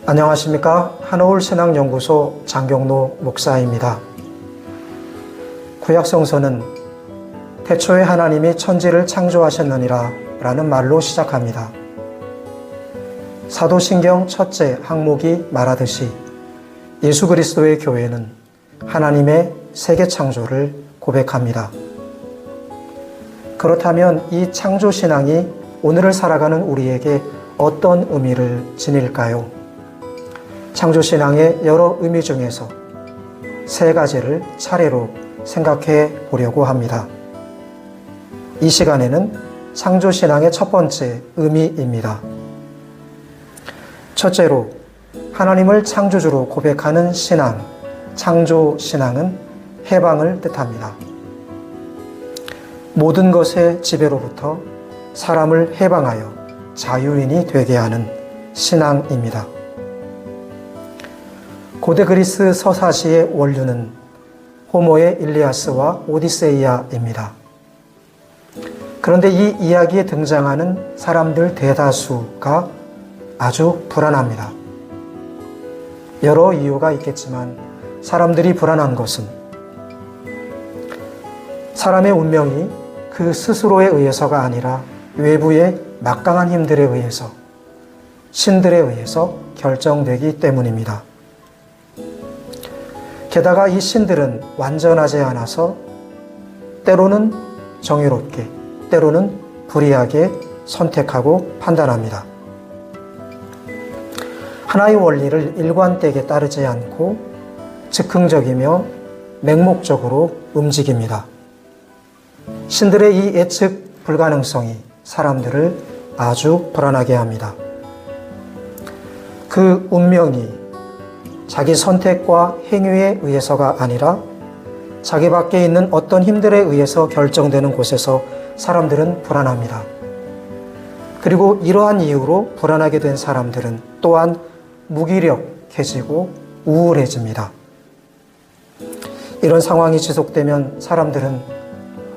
안녕하십니까. 한옥신앙연구소 장경로 목사입니다. 구약성서는 태초에 하나님이 천지를 창조하셨느니라 라는 말로 시작합니다. 사도신경 첫째 항목이 말하듯이 예수 그리스도의 교회는 하나님의 세계 창조를 고백합니다. 그렇다면 이 창조신앙이 오늘을 살아가는 우리에게 어떤 의미를 지닐까요? 창조신앙의 여러 의미 중에서 세 가지를 차례로 생각해 보려고 합니다. 이 시간에는 창조신앙의 첫 번째 의미입니다. 첫째로, 하나님을 창조주로 고백하는 신앙, 창조신앙은 해방을 뜻합니다. 모든 것의 지배로부터 사람을 해방하여 자유인이 되게 하는 신앙입니다. 고대 그리스 서사시의 원류는 호모의 일리아스와 오디세이아입니다. 그런데 이 이야기에 등장하는 사람들 대다수가 아주 불안합니다. 여러 이유가 있겠지만 사람들이 불안한 것은 사람의 운명이 그 스스로에 의해서가 아니라 외부의 막강한 힘들에 의해서, 신들에 의해서 결정되기 때문입니다. 게다가 이 신들은 완전하지 않아서 때로는 정의롭게, 때로는 불의하게 선택하고 판단합니다. 하나의 원리를 일관되게 따르지 않고 즉흥적이며 맹목적으로 움직입니다. 신들의 이 예측 불가능성이 사람들을 아주 불안하게 합니다. 그 운명이 자기 선택과 행위에 의해서가 아니라 자기 밖에 있는 어떤 힘들에 의해서 결정되는 곳에서 사람들은 불안합니다. 그리고 이러한 이유로 불안하게 된 사람들은 또한 무기력해지고 우울해집니다. 이런 상황이 지속되면 사람들은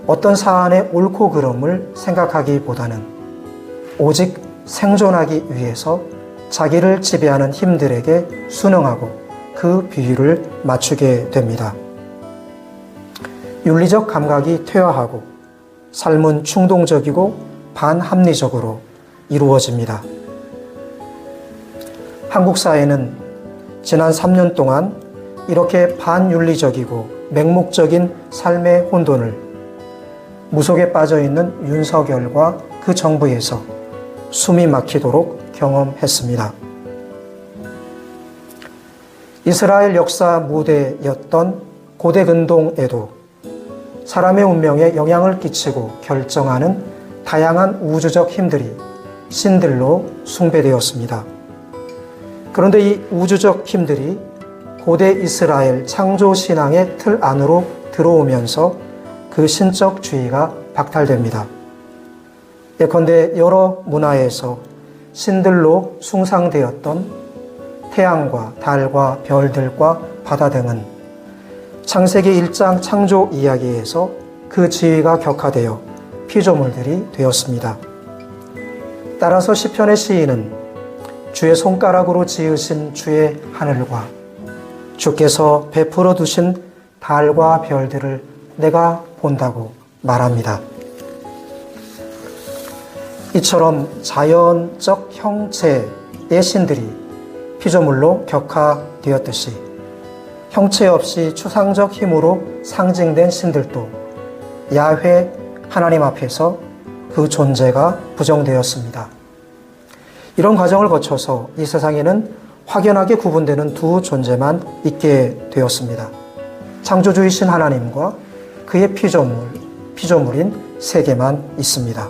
어떤 사안의 옳고 그름을 생각하기보다는 오직 생존하기 위해서 자기를 지배하는 힘들에게 순응하고 그 비율을 맞추게 됩니다. 윤리적 감각이 퇴화하고 삶은 충동적이고 반합리적으로 이루어집니다. 한국 사회는 지난 3년 동안 이렇게 반윤리적이고 맹목적인 삶의 혼돈을 무속에 빠져있는 윤석열과 그 정부에서 숨이 막히도록 경험했습니다. 이스라엘 역사 무대였던 고대 근동에도 사람의 운명에 영향을 끼치고 결정하는 다양한 우주적 힘들이 신들로 숭배되었습니다. 그런데 이 우주적 힘들이 고대 이스라엘 창조신앙의 틀 안으로 들어오면서 그 신적 주의가 박탈됩니다. 예컨대 여러 문화에서 신들로 숭상되었던 태양과 달과 별들과 바다 등은 창세기 1장 창조 이야기에서 그 지위가 격화되어 피조물들이 되었습니다. 따라서 시편의 시인은 주의 손가락으로 지으신 주의 하늘과 주께서 베풀어 두신 달과 별들을 내가 본다고 말합니다. 이처럼 자연적 형체의 신들이 피조물로 격화되었듯이 형체 없이 추상적 힘으로 상징된 신들도 야훼 하나님 앞에서 그 존재가 부정되었습니다. 이런 과정을 거쳐서 이 세상에는 확연하게 구분되는 두 존재만 있게 되었습니다. 창조주이신 하나님과 그의 피조물인 세계만 있습니다.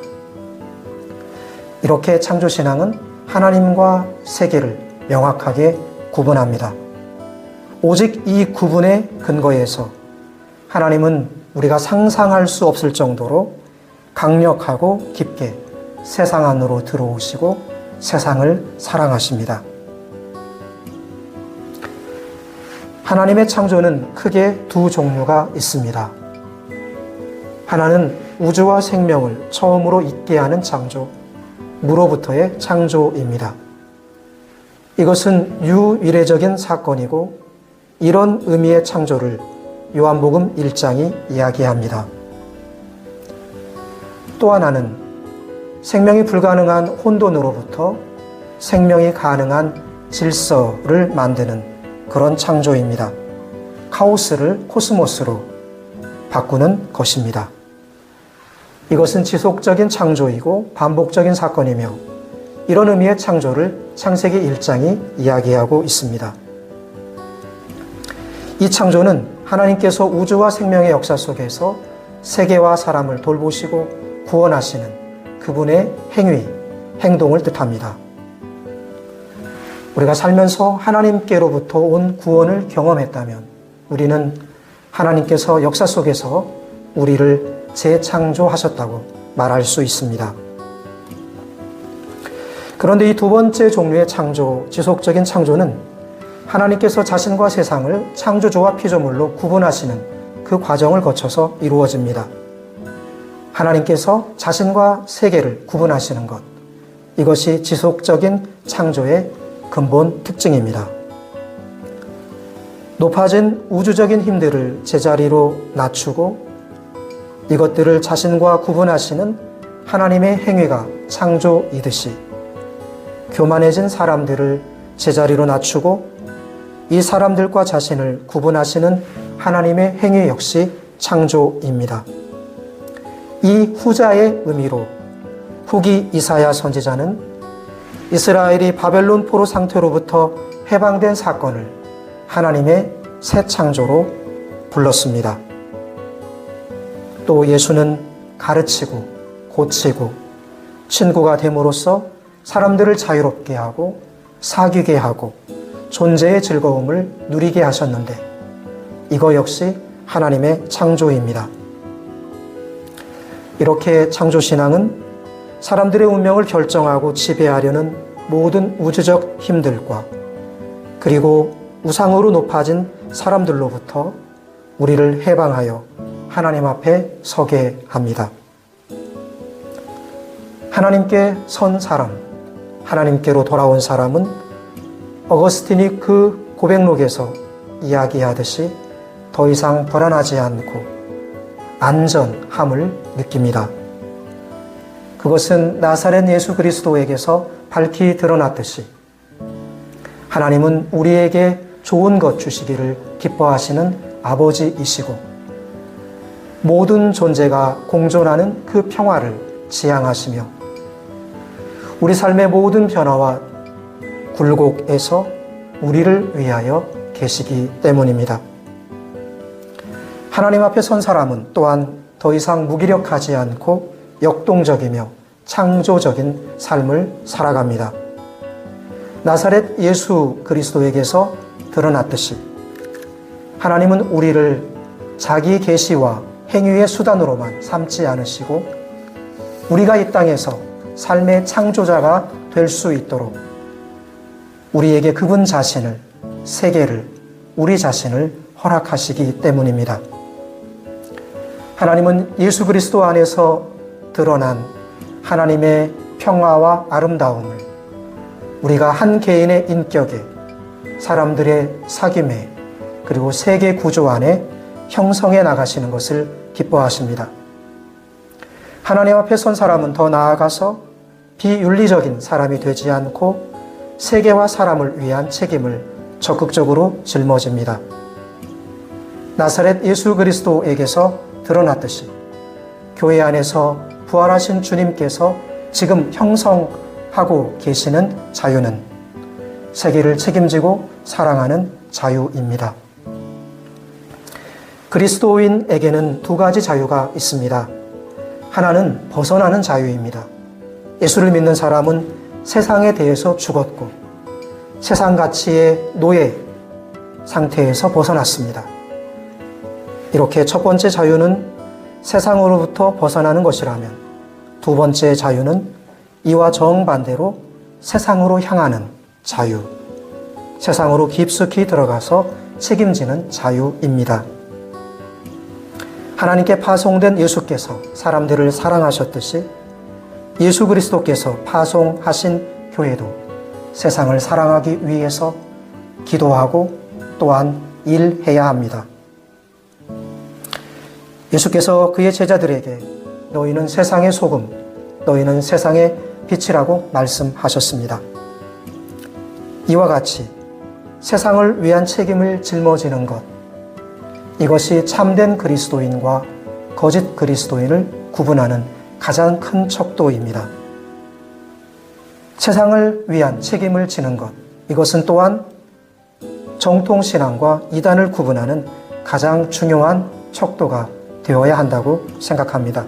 이렇게 창조신앙은 하나님과 세계를 명확하게 구분합니다. 오직 이 구분의 근거에서 하나님은 우리가 상상할 수 없을 정도로 강력하고 깊게 세상 안으로 들어오시고 세상을 사랑하십니다. 하나님의 창조는 크게 두 종류가 있습니다. 하나는 우주와 생명을 처음으로 있게 하는 창조, 무로부터의 창조입니다. 이것은 유일례적인 사건이고 이런 의미의 창조를 요한복음 1장이 이야기합니다. 또 하나는 생명이 불가능한 혼돈으로부터 생명이 가능한 질서를 만드는 그런 창조입니다. 카오스를 코스모스로 바꾸는 것입니다. 이것은 지속적인 창조이고 반복적인 사건이며 이런 의미의 창조를 창세기 1장이 이야기하고 있습니다. 이 창조는 하나님께서 우주와 생명의 역사 속에서 세계와 사람을 돌보시고 구원하시는 그분의 행위, 행동을 뜻합니다. 우리가 살면서 하나님께로부터 온 구원을 경험했다면 우리는 하나님께서 역사 속에서 우리를 재창조하셨다고 말할 수 있습니다. 그런데 이 두 번째 종류의 창조, 지속적인 창조는 하나님께서 자신과 세상을 창조주와 피조물로 구분하시는 그 과정을 거쳐서 이루어집니다. 하나님께서 자신과 세계를 구분하시는 것, 이것이 지속적인 창조의 근본 특징입니다. 높아진 우주적인 힘들을 제자리로 낮추고 이것들을 자신과 구분하시는 하나님의 행위가 창조이듯이 교만해진 사람들을 제자리로 낮추고 이 사람들과 자신을 구분하시는 하나님의 행위 역시 창조입니다. 이 후자의 의미로 후기 이사야 선지자는 이스라엘이 바벨론 포로 상태로부터 해방된 사건을 하나님의 새 창조로 불렀습니다. 또 예수는 가르치고 고치고 친구가 됨으로써 사람들을 자유롭게 하고 사귀게 하고 존재의 즐거움을 누리게 하셨는데 이거 역시 하나님의 창조입니다. 이렇게 창조신앙은 사람들의 운명을 결정하고 지배하려는 모든 우주적 힘들과 그리고 우상으로 높아진 사람들로부터 우리를 해방하여 하나님 앞에 서게 합니다. 하나님께 선 사람, 하나님께로 돌아온 사람은 어거스틴이 그 고백록에서 이야기하듯이 더 이상 불안하지 않고 안전함을 느낍니다. 그것은 나사렛 예수 그리스도에게서 밝히 드러났듯이 하나님은 우리에게 좋은 것 주시기를 기뻐하시는 아버지이시고 모든 존재가 공존하는 그 평화를 지향하시며 우리 삶의 모든 변화와 굴곡에서 우리를 위하여 계시기 때문입니다. 하나님 앞에 선 사람은 또한 더 이상 무기력하지 않고 역동적이며 창조적인 삶을 살아갑니다. 나사렛 예수 그리스도에게서 드러났듯이 하나님은 우리를 자기 계시와 행위의 수단으로만 삼지 않으시고 우리가 이 땅에서 삶의 창조자가 될 수 있도록 우리에게 그분 자신을, 세계를, 우리 자신을 허락하시기 때문입니다. 하나님은 예수 그리스도 안에서 드러난 하나님의 평화와 아름다움을 우리가 한 개인의 인격에, 사람들의 사귐에, 그리고 세계 구조 안에 형성해 나가시는 것을 기뻐하십니다. 하나님 앞에 선 사람은 더 나아가서 비윤리적인 사람이 되지 않고 세계와 사람을 위한 책임을 적극적으로 짊어집니다. 나사렛 예수 그리스도에게서 드러났듯이 교회 안에서 부활하신 주님께서 지금 형성하고 계시는 자유는 세계를 책임지고 사랑하는 자유입니다. 그리스도인에게는 두 가지 자유가 있습니다. 하나는 벗어나는 자유입니다. 예수를 믿는 사람은 세상에 대해서 죽었고 세상 가치의 노예 상태에서 벗어났습니다. 이렇게 첫 번째 자유는 세상으로부터 벗어나는 것이라면 두 번째 자유는 이와 정반대로 세상으로 향하는 자유, 세상으로 깊숙이 들어가서 책임지는 자유입니다. 하나님께 파송된 예수께서 사람들을 사랑하셨듯이 예수 그리스도께서 파송하신 교회도 세상을 사랑하기 위해서 기도하고 또한 일해야 합니다. 예수께서 그의 제자들에게 너희는 세상의 소금, 너희는 세상의 빛이라고 말씀하셨습니다. 이와 같이 세상을 위한 책임을 짊어지는 것, 이것이 참된 그리스도인과 거짓 그리스도인을 구분하는 가장 큰 척도입니다. 세상을 위한 책임을 지는 것, 이것은 또한 정통신앙과 이단을 구분하는 가장 중요한 척도가 되어야 한다고 생각합니다.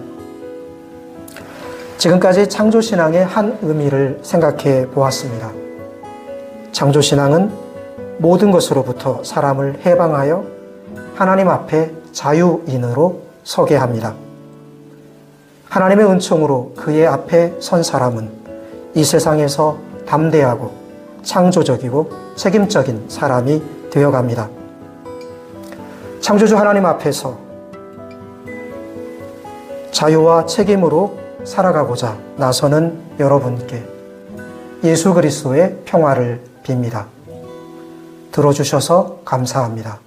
지금까지 창조신앙의 한 의미를 생각해 보았습니다. 창조신앙은 모든 것으로부터 사람을 해방하여 하나님 앞에 자유인으로 서게 합니다. 하나님의 은총으로 그의 앞에 선 사람은 이 세상에서 담대하고 창조적이고 책임적인 사람이 되어갑니다. 창조주 하나님 앞에서 자유와 책임으로 살아가고자 나서는 여러분께 예수 그리스도의 평화를 빕니다. 들어주셔서 감사합니다.